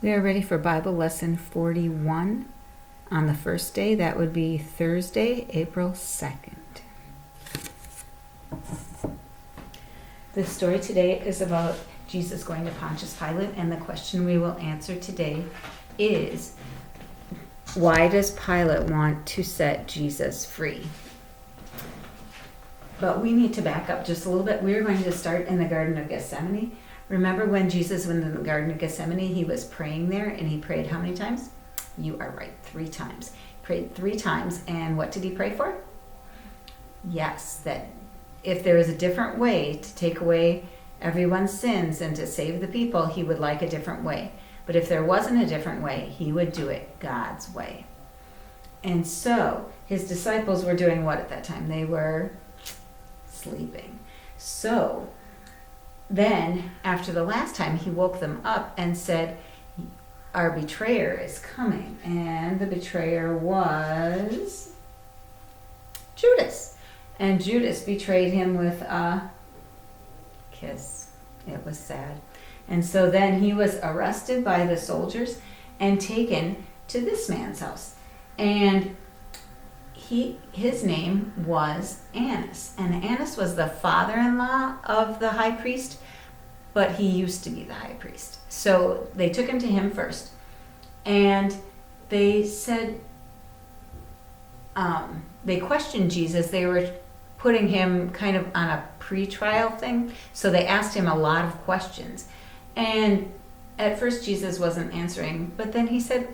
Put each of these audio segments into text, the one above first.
We are ready for Bible Lesson 41 on the first day. That would be Thursday, April 2nd. The story today is about Jesus going to Pontius Pilate, and the question we will answer today is, why does Pilate want to set Jesus free? But we need to back up just a little bit. We're going to start in the Garden of Gethsemane. Remember when Jesus went in the Garden of Gethsemane, he was praying there, and he prayed how many times? You are right, 3 times. He prayed 3 times, and what did he pray for? Yes, that if there is a different way to take away everyone's sins and to save the people, he would like a different way. But if there wasn't a different way, he would do it God's way. And so his disciples were doing what at that time? They were sleeping. So then, after the last time, he woke them up and said, our betrayer is coming. And the betrayer was Judas. And Judas betrayed him with a kiss. It was sad. And so then he was arrested by the soldiers and taken to this man's house. And his name was Annas. And Annas was the father-in-law of the high priest, but he used to be the high priest. So they took him to him first. And they said, they questioned Jesus. They were putting him kind of on a pre-trial thing. So they asked him a lot of questions. And at first Jesus wasn't answering. But then he said,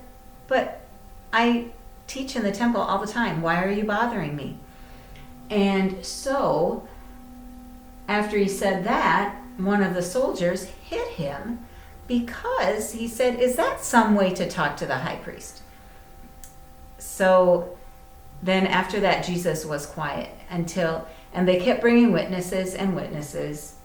but I teach in the temple all the time. Why are you bothering me? And so after he said that, one of the soldiers hit him because he said, is that some way to talk to the high priest? So then after that, Jesus was quiet and they kept bringing witnesses and witnesses.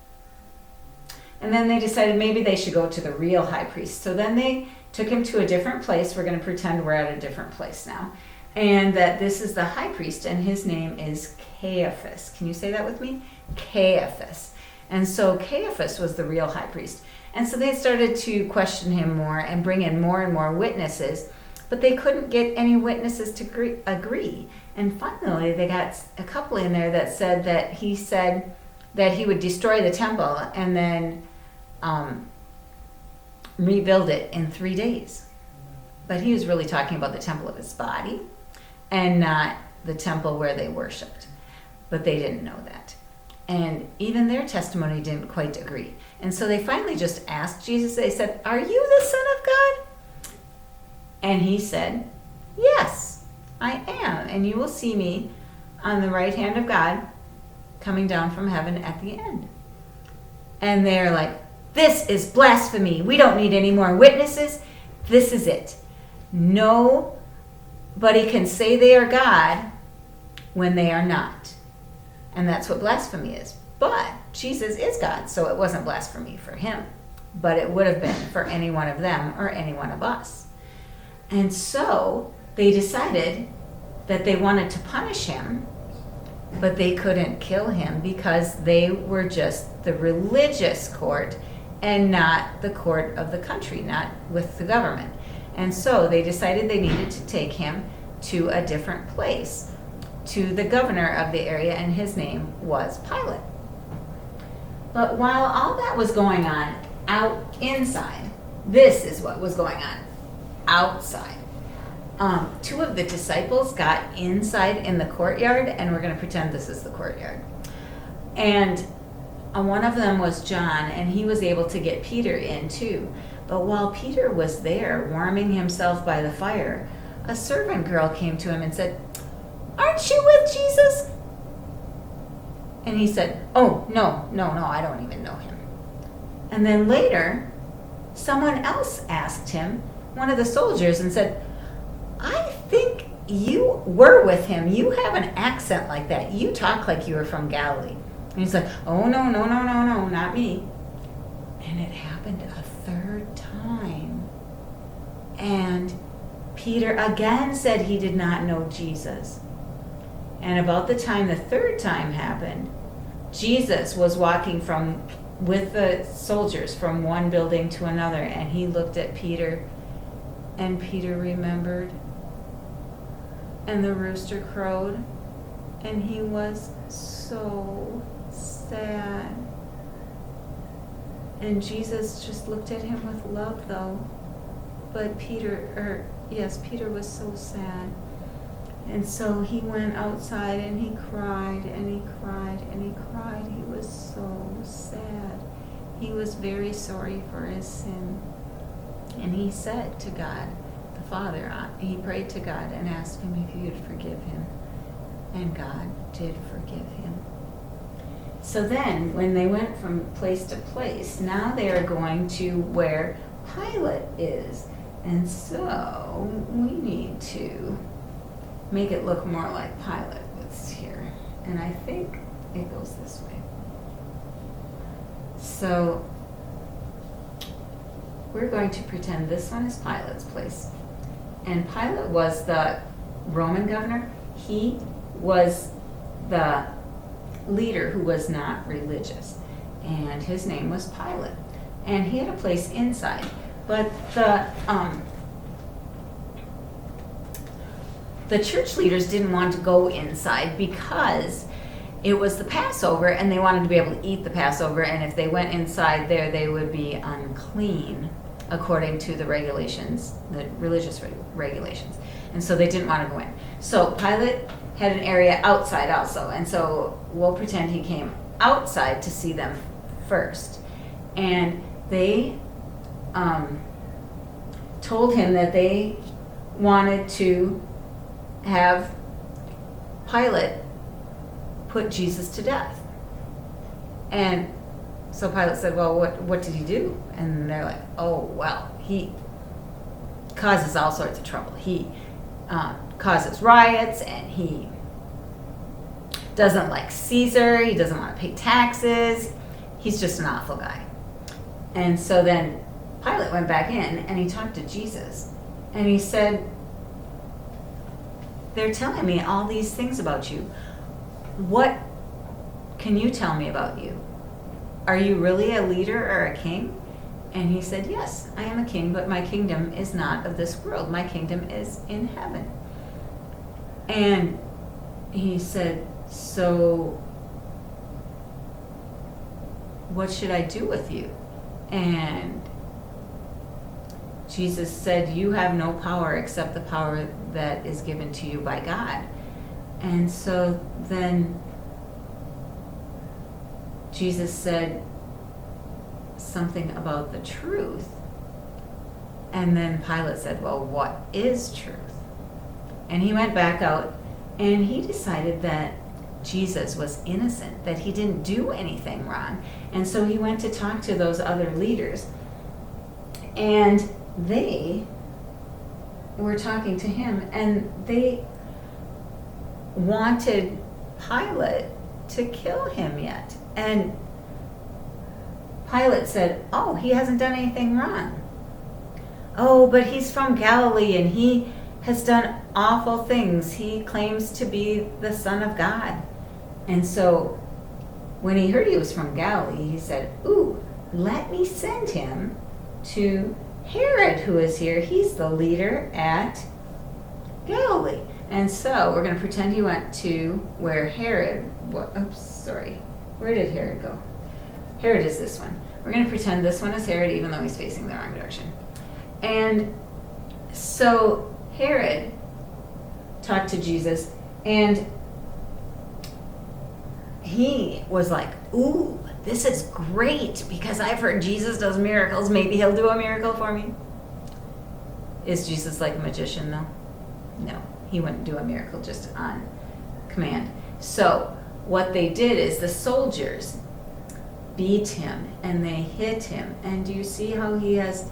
And then they decided maybe they should go to the real high priest. So then they took him to a different place. We're going to pretend we're at a different place now. And that this is the high priest, and his name is Caiaphas. Can you say that with me? Caiaphas. And so Caiaphas was the real high priest. And so they started to question him more and bring in more and more witnesses, but they couldn't get any witnesses to agree. And finally, they got a couple in there that said that he would destroy the temple and then rebuild it in 3 days. But he was really talking about the temple of his body and not the temple where they worshiped. But they didn't know that. And even their testimony didn't quite agree. And so they finally just asked Jesus, they said, are you the Son of God? And he said, yes, I am. And you will see me on the right hand of God coming down from heaven at the end. And they're like, this is blasphemy. We don't need any more witnesses. This is it. Nobody can say they are God when they are not. And that's what blasphemy is. But Jesus is God, so it wasn't blasphemy for him. But it would have been for any one of them or any one of us. And so they decided that they wanted to punish him, but they couldn't kill him because they were just the religious court and not the court of the country, not with the government. And so they decided they needed to take him to a different place, to the governor of the area, and his name was Pilate. But while all that was going on inside, this is what was going on outside. 2 of the disciples got inside in the courtyard, and we're going to pretend this is the courtyard. And one of them was John, and he was able to get Peter in too. But while Peter was there warming himself by the fire, a servant girl came to him and said, aren't you with Jesus? And he said, oh, no, I don't even know him. And then later, someone else asked him, one of the soldiers, and said, I think you were with him. You have an accent like that. You talk like you were from Galilee. And he's like, oh, no, not me. And it happened a 3rd time. And Peter again said he did not know Jesus. And about the time the 3rd time happened, Jesus was walking from with the soldiers from one building to another, and he looked at Peter, and Peter remembered, and the rooster crowed, and he was so sad. And Jesus just looked at him with love, though. But Peter was so sad. And so he went outside and he cried and he cried and he cried. He was so sad. He was very sorry for his sin. And he said to God, the Father, he prayed to God and asked him if he would forgive him. And God did forgive him. So then, when they went from place to place, now they are going to where Pilate is. And so we need to make it look more like Pilate was here. And I think it goes this way. So we're going to pretend this one is Pilate's place. And Pilate was the Roman governor. He was the leader who was not religious. And his name was Pilate. And he had a place inside. But the church leaders didn't want to go inside because it was the Passover and they wanted to be able to eat the Passover, and if they went inside there, they would be unclean according to the regulations, the religious regulations. And so they didn't want to go in. So Pilate had an area outside also, and so we'll pretend he came outside to see them first. And they told him that they wanted to have Pilate put Jesus to death. And so Pilate said, well, what did he do? And they're like, oh, well, he causes all sorts of trouble. He causes riots, and he doesn't like Caesar. He doesn't want to pay taxes. He's just an awful guy. And so then Pilate went back in and he talked to Jesus. And he said, they're telling me all these things about you. What can you tell me about you? Are you really a leader or a king? And he said, yes, I am a king, but my kingdom is not of this world. My kingdom is in heaven. And he said, so what should I do with you? And Jesus said, you have no power except the power that is given to you by God. And so then Jesus said something about the truth. And then Pilate said, well, what is truth? And he went back out and he decided that Jesus was innocent, that he didn't do anything wrong. And so he went to talk to those other leaders. And they were talking to him, and they wanted Pilate to kill him yet. And Pilate said, oh, he hasn't done anything wrong. Oh, but he's from Galilee and he has done awful things. He claims to be the Son of God. And so when he heard he was from Galilee, he said, ooh, let me send him to Herod, who is here. He's the leader at Galilee. And so we're going to pretend he went to where Herod, where did Herod go? Herod is this one. We're going to pretend this one is Herod, even though he's facing the wrong direction. And so Herod talked to Jesus, and he was like, ooh, this is great, because I've heard Jesus does miracles. Maybe he'll do a miracle for me. Is Jesus like a magician, though? No, he wouldn't do a miracle just on command. So what they did is the soldiers beat him and they hit him. And do you see how he has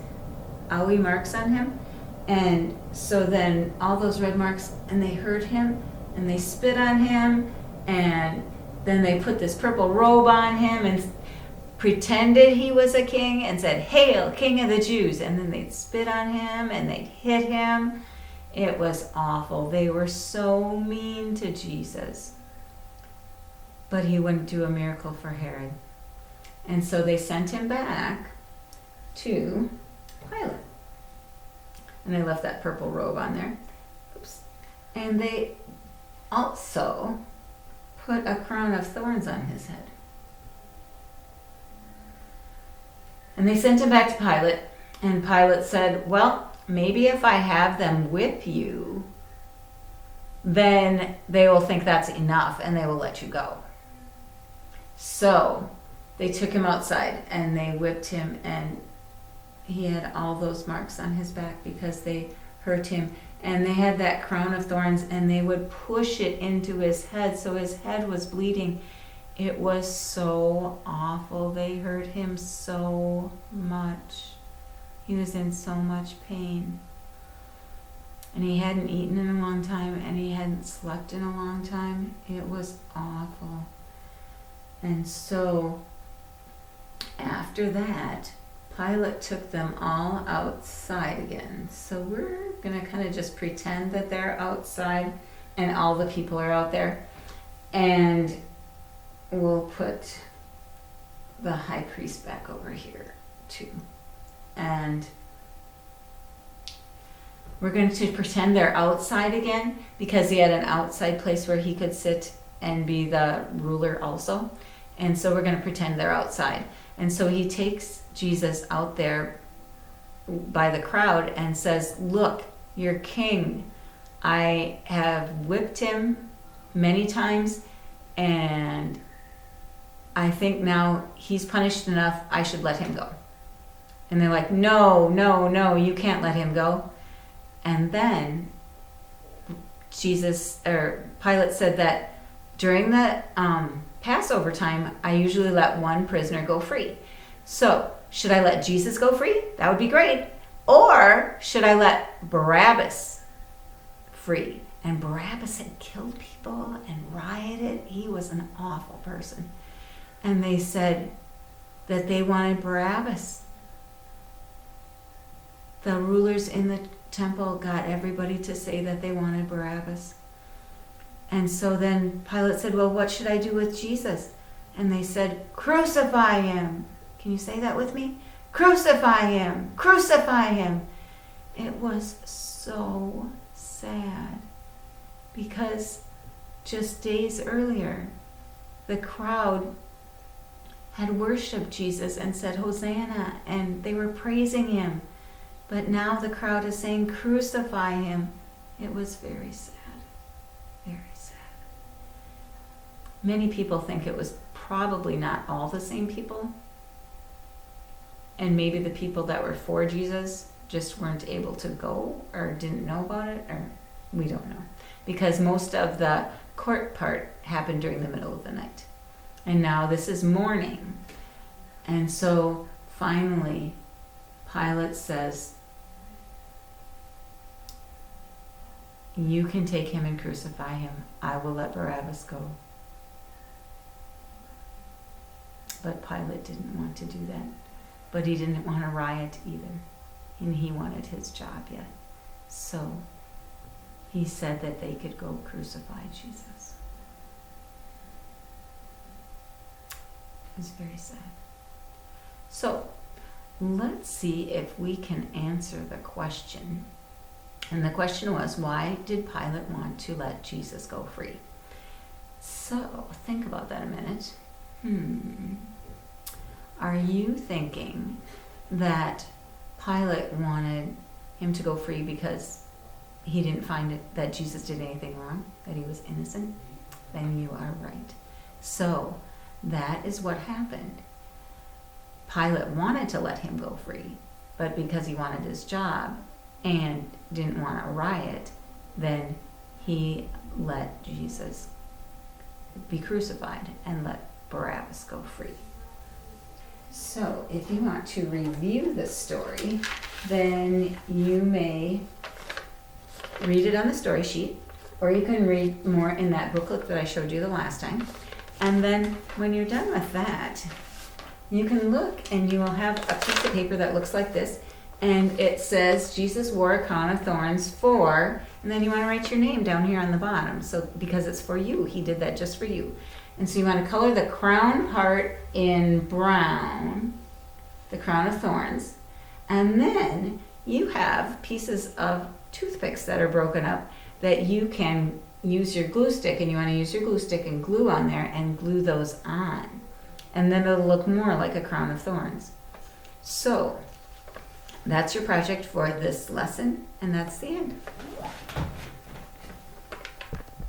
owie marks on him? And so then all those red marks, and they hurt him and they spit on him, and then they put this purple robe on him and pretended he was a king and said, "Hail, King of the Jews." And then they'd spit on him and they'd hit him. It was awful. They were so mean to Jesus. But he wouldn't do a miracle for Herod. And so they sent him back to Pilate. And they left that purple robe on there. Oops. And they also put a crown of thorns on his head. And they sent him back to Pilate. And Pilate said, well, maybe if I have them whip you, then they will think that's enough and they will let you go. So they took him outside and they whipped him, and he had all those marks on his back because they hurt him. And they had that crown of thorns, and they would push it into his head, so his head was bleeding. It was so awful. They hurt him so much. He was in so much pain. And he hadn't eaten in a long time, and he hadn't slept in a long time. It was awful. And so after that, Pilate took them all outside again. So we're going to kind of just pretend that they're outside and all the people are out there. And we'll put the high priest back over here too. And we're going to pretend they're outside again because he had an outside place where he could sit and be the ruler also. And so we're going to pretend they're outside. And so he takes Jesus out there by the crowd and says, look, your king. I have whipped him many times, and I think now he's punished enough. I should let him go. And they're like, no, no, no, you can't let him go. And then Pilate said that during the Passover time, I usually let one prisoner go free. So, should I let Jesus go free? That would be great. Or should I let Barabbas free? And Barabbas had killed people and rioted. He was an awful person. And they said that they wanted Barabbas. The rulers in the temple got everybody to say that they wanted Barabbas. And so then Pilate said, well, what should I do with Jesus? And they said, crucify him. Can you say that with me? Crucify him. Crucify him. It was so sad because just days earlier, the crowd had worshiped Jesus and said, Hosanna, and they were praising him. But now the crowd is saying, crucify him. It was very sad. Very sad. Many people think it was probably not all the same people. And maybe the people that were for Jesus just weren't able to go or didn't know about it, or we don't know. Because most of the court part happened during the middle of the night. And now this is morning. And so finally, Pilate says, you can take him and crucify him. I will let Barabbas go. But Pilate didn't want to do that. But he didn't want to riot either. And he wanted his job yet. So he said that they could go crucify Jesus. It was very sad. So let's see if we can answer the question. And the question was, why did Pilate want to let Jesus go free? So think about that a minute. Are you thinking that Pilate wanted him to go free because he didn't find that Jesus did anything wrong, that he was innocent? Then you are right. So that is what happened. Pilate wanted to let him go free, but because he wanted his job and didn't want a riot, then he let Jesus be crucified and let Barabbas go free. So if you want to review the story, then you may read it on the story sheet, or you can read more in that booklet that I showed you the last time. And then when you're done with that, you can look and you will have a piece of paper that looks like this, and it says Jesus wore a crown of thorns for, and then you want to write your name down here on the bottom, so because it's for you. He did that just for you. And so you want to color the crown part in brown, the crown of thorns, and then you have pieces of toothpicks that are broken up that you can use your glue stick, and you want to use your glue stick and glue on there and glue those on. And then it'll look more like a crown of thorns. So that's your project for this lesson, and that's the end.